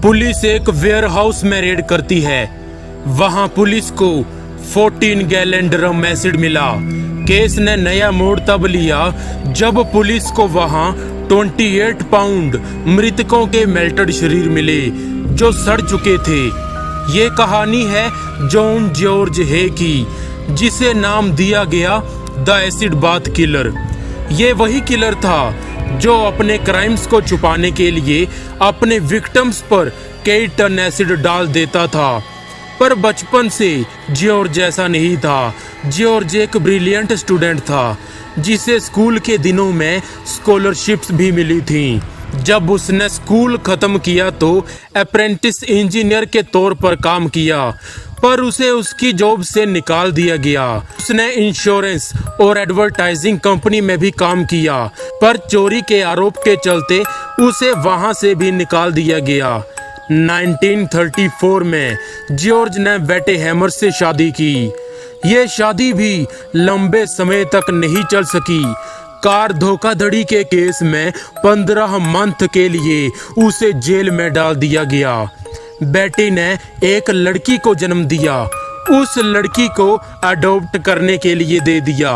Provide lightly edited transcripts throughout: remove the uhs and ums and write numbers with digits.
Police एक warehouse में red करती है। वहां पुलिस को 14 गैलन ड्रम एसिड मिला। केस ने नया मोड़ तब लिया जब पुलिस को वहां 28 पाउंड मृतकों के मेल्टेड शरीर मिले जो सड़ चुके थे। ये कहानी है जॉन जॉर्ज हे की, जिसे नाम दिया गया द एसिड बाथ किलर। ये वही किलर था जो अपने क्राइम्स को छुपाने के लिए अपने विक्टिम्स पर कई टन एसिड डाल देता था। पर बचपन से जॉर्ज ऐसा नहीं था। जॉर्ज एक ब्रिलियंट स्टूडेंट था जिसे स्कूल के दिनों में स्कॉलरशिप्स भी मिली थीं। जब उसने स्कूल खत्म किया तो अप्रेंटिस इंजीनियर के तौर पर काम किया, पर उसे उसकी जॉब से निकाल दिया गया। उसने इंश्योरेंस और एडवर्टाइजिंग कंपनी में भी काम किया, पर चोरी के आरोप के चलते उसे वहां से भी निकाल दिया गया। 1934 में जॉर्ज ने बेटे हैमर से शादी की। ये शादी भी लंबे समय तक नहीं चल सकी। कार धोखाधड़ी के केस में 15 मंथ के लिए उसे जेल में डाल दिया गया। बेटी ने एक लड़की को जन्म दिया, उस लड़की को अडॉप्ट करने के लिए दे दिया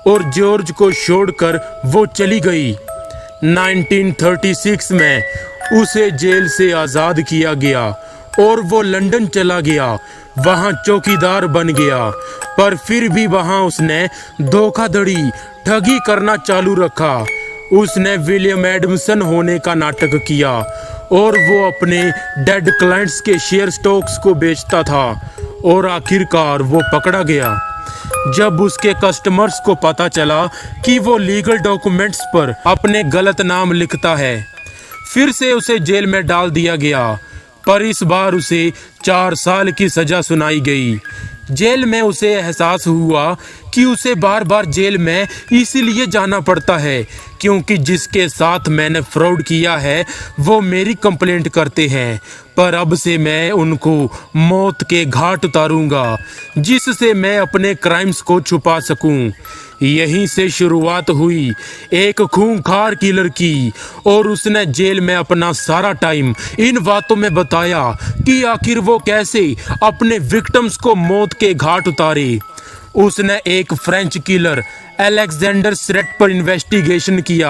और जॉर्ज को छोड़कर वो चली गई। 1936 में उसे जेल से आज़ाद किया गया और वो लंदन चला गया। वहाँ चौकीदार बन गया, पर फिर भी वहाँ उसने धोखाधड़ी ठगी करना चालू रखा। उसने विलियम एडमसन होने का नाटक किया और वो अपने डेड क्लाइंट्स के शेयर स्टॉक्स को बेचता था और आखिरकार वो पकड़ा गया। जब उसके कस्टमर्स को पता चला कि वो लीगल डॉक्यूमेंट्स पर अपने गलत नाम लिखता है, फिर से उसे जेल में डाल दिया गया, पर इस बार उसे 4 साल की सजा सुनाई गई। जेल में उसे एहसास हुआ कि उसे बार बार जेल में इसलिए जाना पड़ता है क्योंकि जिसके साथ मैंने फ्रॉड किया है वो मेरी कंप्लेंट करते हैं, पर अब से मैं उनको मौत के घाट उतारूंगा जिससे मैं अपने क्राइम्स को छुपा सकूं। यहीं से शुरुआत हुई एक खूंखार किलर की, और उसने जेल में अपना सारा टाइम इन बातों में बताया कि आखिर वो कैसे अपने विक्टिम्स को मौत के घाट उतारे। उसने एक फ्रेंच किलर अलेक्जेंडर स्रेट पर इन्वेस्टिगेशन किया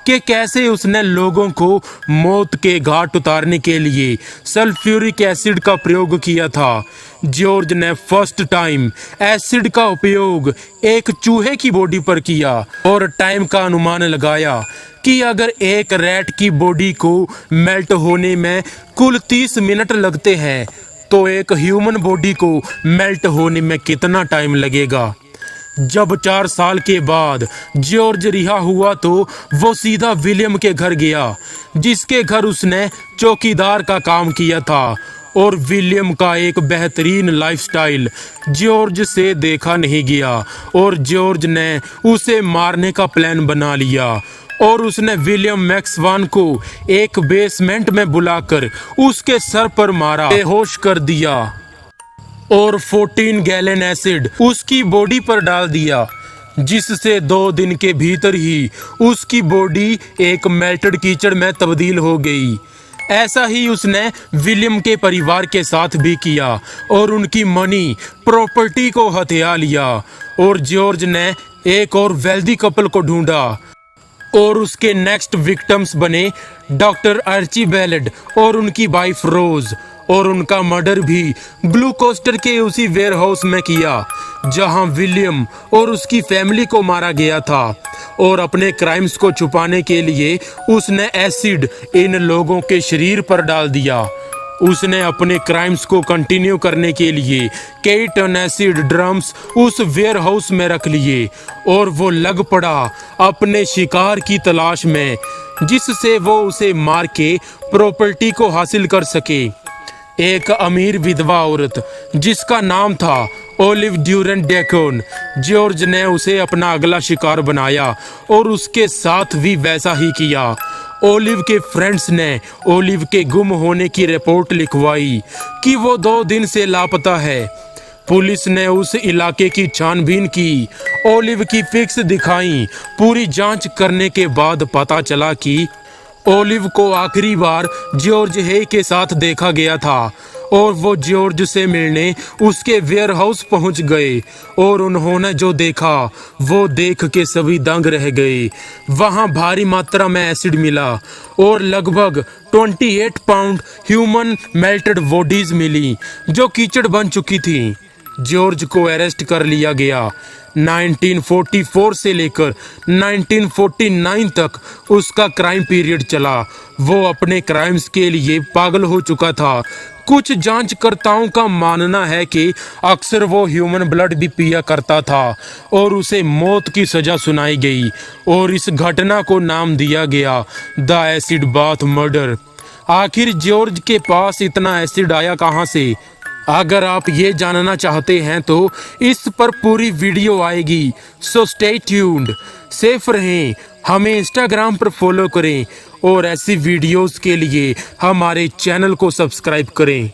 कि कैसे उसने लोगों को मौत के घाट उतारने के लिए सल्फ्यूरिक एसिड का प्रयोग किया था। जॉर्ज ने फर्स्ट टाइम एसिड का उपयोग एक चूहे की बॉडी पर किया और टाइम का अनुमान लगाया कि अगर एक रैट की बॉडी को मेल्ट होने में कुल 30 मिनट लगते हैं तो एक ह्यूमन बॉडी को मेल्ट होने में कितना टाइम लगेगा। जब 4 साल के बाद जॉर्ज रिहा हुआ तो वो सीधा विलियम के घर गया, जिसके घर उसने चौकीदार का काम किया था, और विलियम का एक बेहतरीन लाइफस्टाइल जॉर्ज से देखा नहीं गया और जॉर्ज ने उसे मारने का प्लान बना लिया। और उसने विलियम मैक्सवान को एक बेसमेंट में बुलाकर उसके सर पर मारा, बेहोश कर दिया और 14 गैलन एसिड उसकी बॉडी पर डाल दिया, जिससे 2 दिन के भीतर ही उसकी बॉडी एक मेल्टेड कीचड़ में तब्दील हो गई। ऐसा ही उसने विलियम के परिवार के साथ भी किया और उनकी मनी प्रॉपर्टी को हथिया लिया। और जॉर्ज ने एक और वेल्दी कपल को ढूंढा और उसके नेक्स्ट विक्टिम्स बने डॉक्टर आर्चीबाल्ड और उनकी वाइफ रोज, और उनका मर्डर भी ग्लूकोस्टर के उसी वेयरहाउस में किया जहां विलियम और उसकी फैमिली को मारा गया था। और अपने क्राइम्स को छुपाने के लिए उसने एसिड इन लोगों के शरीर पर डाल दिया। उसने अपने क्राइम्स को कंटिन्यू करने के लिए कई टन एसिड ड्रम्स उस वेयरहाउस में रख लिए और वो लग पड़ा अपने शिकार की तलाश में, जिससे वो उसे मार के प्रॉपर्टी को हासिल कर सके। एक अमीर विधवा औरत जिसका नाम था ओलिव ड्यूरेंट डेकोन, जॉर्ज ने उसे अपना अगला शिकार बनाया और उसके साथ भी वैसा ही किया। ओलिव के फ्रेंड्स ने ओलिव के गुम होने की रिपोर्ट लिखवाई कि वो 2 दिन से लापता है। पुलिस ने उस इलाके की छानबीन की, ओलिव की पिक्स दिखाई। पूरी जांच करने के बाद पता चला कि ओलिव को आखिरी बार जॉर्ज हे के साथ देखा गया था और वो जॉर्ज से मिलने उसके वेयर हाउस पहुंच गए और उन्होंने जो देखा वो देख के सभी दंग रह गए। वहां भारी मात्रा में एसिड मिला और लगभग 28 पाउंड ह्यूमन मेल्टेड बॉडीज मिली जो कीचड़ बन चुकी थी। जॉर्ज को अरेस्ट कर लिया गया। 1944 से लेकर 1949 तक उसका क्राइम पीरियड चला। वो अपने क्राइम्स के लिए पागल हो चुका था। कुछ जांचकर्ताओं का मानना है कि अक्सर वो ह्यूमन ब्लड भी पिया करता था और उसे मौत की सजा सुनाई गई और इस घटना को नाम दिया गया द एसिड बाथ मर्डर। आखिर जॉर्ज के पास इतना एसिड आया कहां से? अगर आप ये जानना चाहते हैं तो इस पर पूरी वीडियो आएगी, सो स्टे ट्यून्ड। सेफ रहें, हमें इंस्टाग्राम पर फॉलो करें और ऐसी वीडियोस के लिए हमारे चैनल को सब्सक्राइब करें।